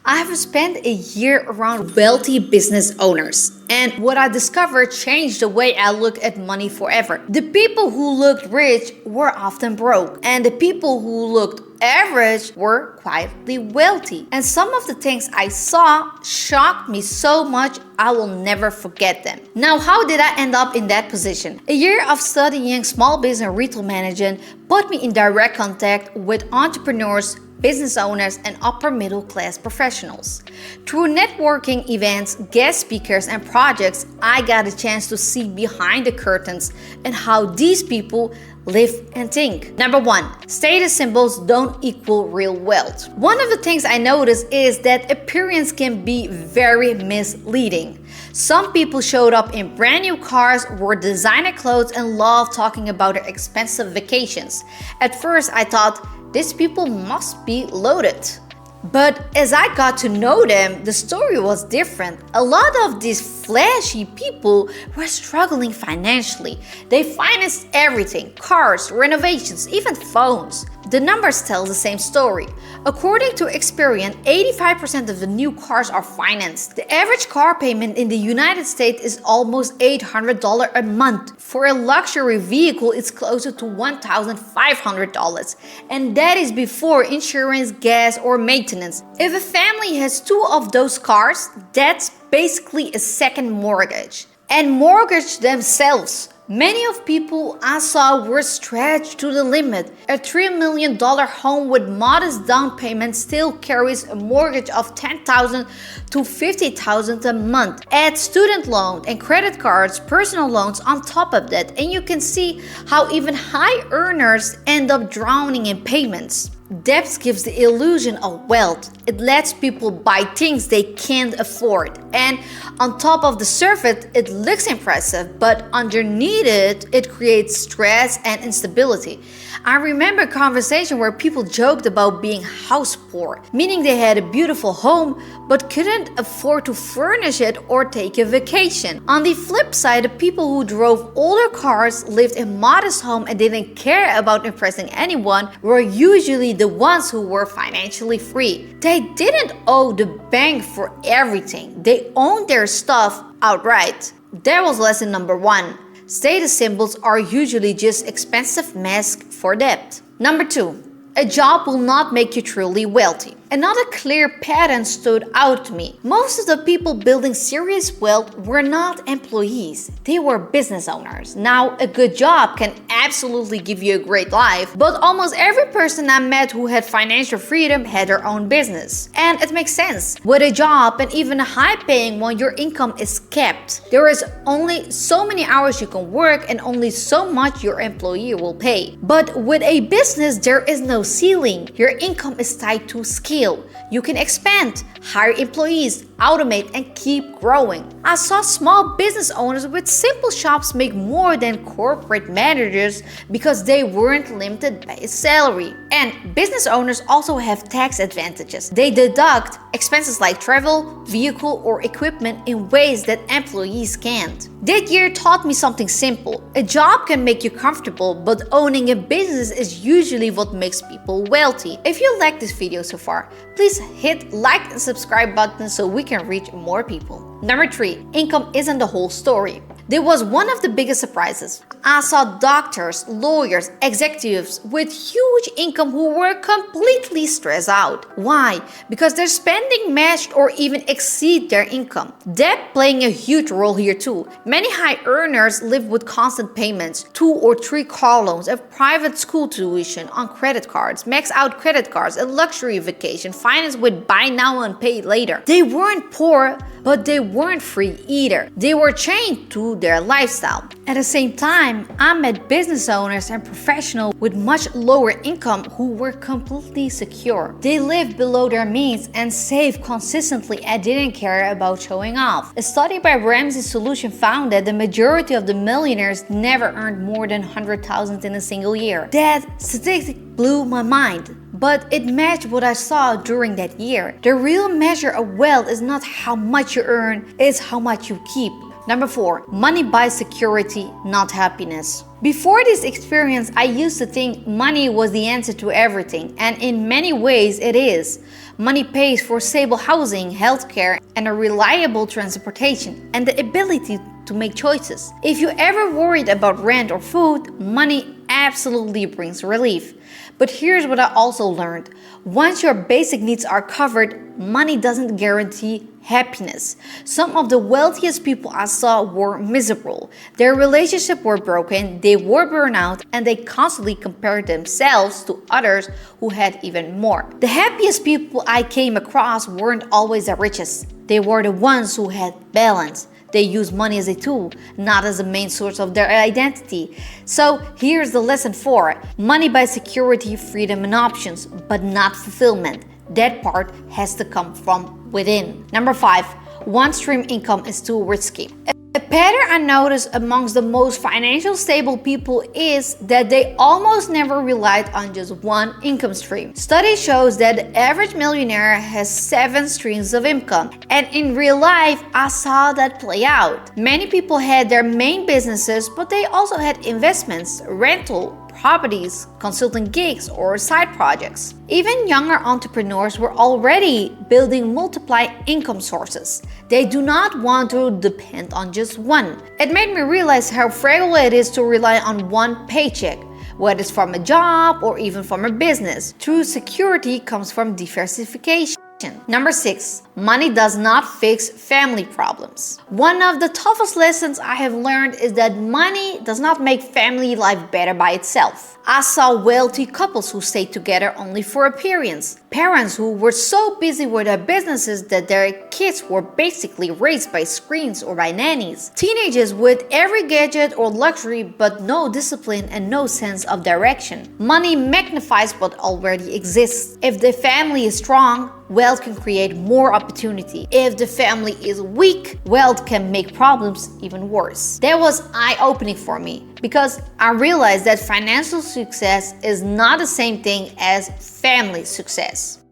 I have spent a year around wealthy business owners, and what I discovered changed the way I look at money forever. The people who looked rich were often broke, and the people who looked average were quietly wealthy. And some of the things I saw shocked me so much I will never forget them. Now, how did I end up in that position? A year of studying small business and retail management put me in direct contact with entrepreneurs, business owners, and upper middle class professionals. Through networking events, guest speakers, and projects, I got a chance to see behind the curtains and how these people live and think. Number one, status symbols don't equal real wealth. One of the things I noticed is that appearance can be very misleading. Some people showed up in brand new cars, wore designer clothes, and loved talking about their expensive vacations. At first, I thought, these people must be loaded. But as I got to know them, the story was different. A lot of these flashy people were struggling financially. They financed everything: cars, renovations, even phones. The numbers tell the same story. According to Experian, 85% of the new cars are financed. The average car payment in the United States is almost $800 a month. For a luxury vehicle, it's closer to $1,500. And that is before insurance, gas, or maintenance. If a family has two of those cars, that's basically a second mortgage. And mortgage themselves. Many of people I saw were stretched to the limit. A $3 million home with modest down payment still carries a mortgage of $10,000 to $50,000 a month. Add student loan and credit cards, personal loans on top of that, and you can see how even high earners end up drowning in payments. Debt gives the illusion of wealth. It lets people buy things they can't afford. And on top of the surface, it looks impressive, but underneath it, it creates stress and instability. I remember a conversation where people joked about being house poor, meaning they had a beautiful home but couldn't afford to furnish it or take a vacation. On the flip side, the people who drove older cars, lived in modest homes, and didn't care about impressing anyone were usually the ones who were financially free. They didn't owe the bank for everything. They owned their stuff outright. That was lesson number one. Status symbols are usually just expensive masks for debt. Number two, a job will not make you truly wealthy. Another clear pattern stood out to me. Most of the people building serious wealth were not employees, they were business owners. Now, a good job can absolutely give you a great life, but almost every person I met who had financial freedom had their own business. And it makes sense. With a job, and even a high-paying one, your income is capped. There is only so many hours you can work and only so much your employer will pay. But with a business, there is no ceiling. Your income is tied to skill. You can expand, hire employees, automate, and keep growing. I saw small business owners with simple shops make more than corporate managers because they weren't limited by a salary. And business owners also have tax advantages. They deduct expenses like travel, vehicle, or equipment in ways that employees can't. That year taught me something simple. A job can make you comfortable, but owning a business is usually what makes people wealthy. If you like this video so far, please hit like and subscribe button so we can reach more people. Number three, income isn't the whole story. There was one of the biggest surprises. I saw doctors, lawyers, executives with huge income who were completely stressed out. Why? Because their spending matched or even exceed their income. Debt playing a huge role here too. Many high earners live with constant payments, 2 or 3 car loans, a private school tuition on credit cards, max out credit cards, a luxury vacation, finance with buy now and pay later. They weren't poor, but they weren't free either. They were chained to their lifestyle. At the same time, I met business owners and professionals with much lower income who were completely secure. They lived below their means and saved consistently and didn't care about showing off. A study by Ramsey Solution found that the majority of the millionaires never earned more than $100,000 in a single year. That statistic blew my mind. But it matched what I saw during that year. The real measure of wealth is not how much you earn, it's how much you keep. Number 4, money buys security, not happiness. Before this experience, I used to think money was the answer to everything, and in many ways it is. Money pays for stable housing, healthcare, and a reliable transportation, and the ability to make choices. If you ever worried about rent or food, money absolutely brings relief. But here's what I also learned. Once your basic needs are covered, money doesn't guarantee happiness. Some of the wealthiest people I saw were miserable. Their relationships were broken, they were burned out, and they constantly compared themselves to others who had even more. The happiest people I came across weren't always the richest. They were the ones who had balance. They use money as a tool, not as the main source of their identity. So here's the lesson 4. Money buys security, freedom, and options, but not fulfillment. That part has to come from within. Number 5, one-stream income is too risky. A pattern I noticed amongst the most financially stable people is that they almost never relied on just one income stream. Study shows that the average millionaire has 7 streams of income, and in real life, I saw that play out. Many people had their main businesses, but they also had investments, rental, properties, consulting gigs, or side projects. Even younger entrepreneurs were already building multiple income sources. They do not want to depend on just one. It made me realize how fragile it is to rely on one paycheck, whether it's from a job or even from a business. True security comes from diversification. Number 6, money does not fix family problems. One of the toughest lessons I have learned is that money does not make family life better by itself. I saw wealthy couples who stayed together only for appearance. Parents who were so busy with their businesses that their kids were basically raised by screens or by nannies. Teenagers with every gadget or luxury but no discipline and no sense of direction. Money magnifies what already exists. If the family is strong, wealth can create more opportunity. If the family is weak, wealth can make problems even worse. That was eye-opening for me because I realized that financial success is not the same thing as family success.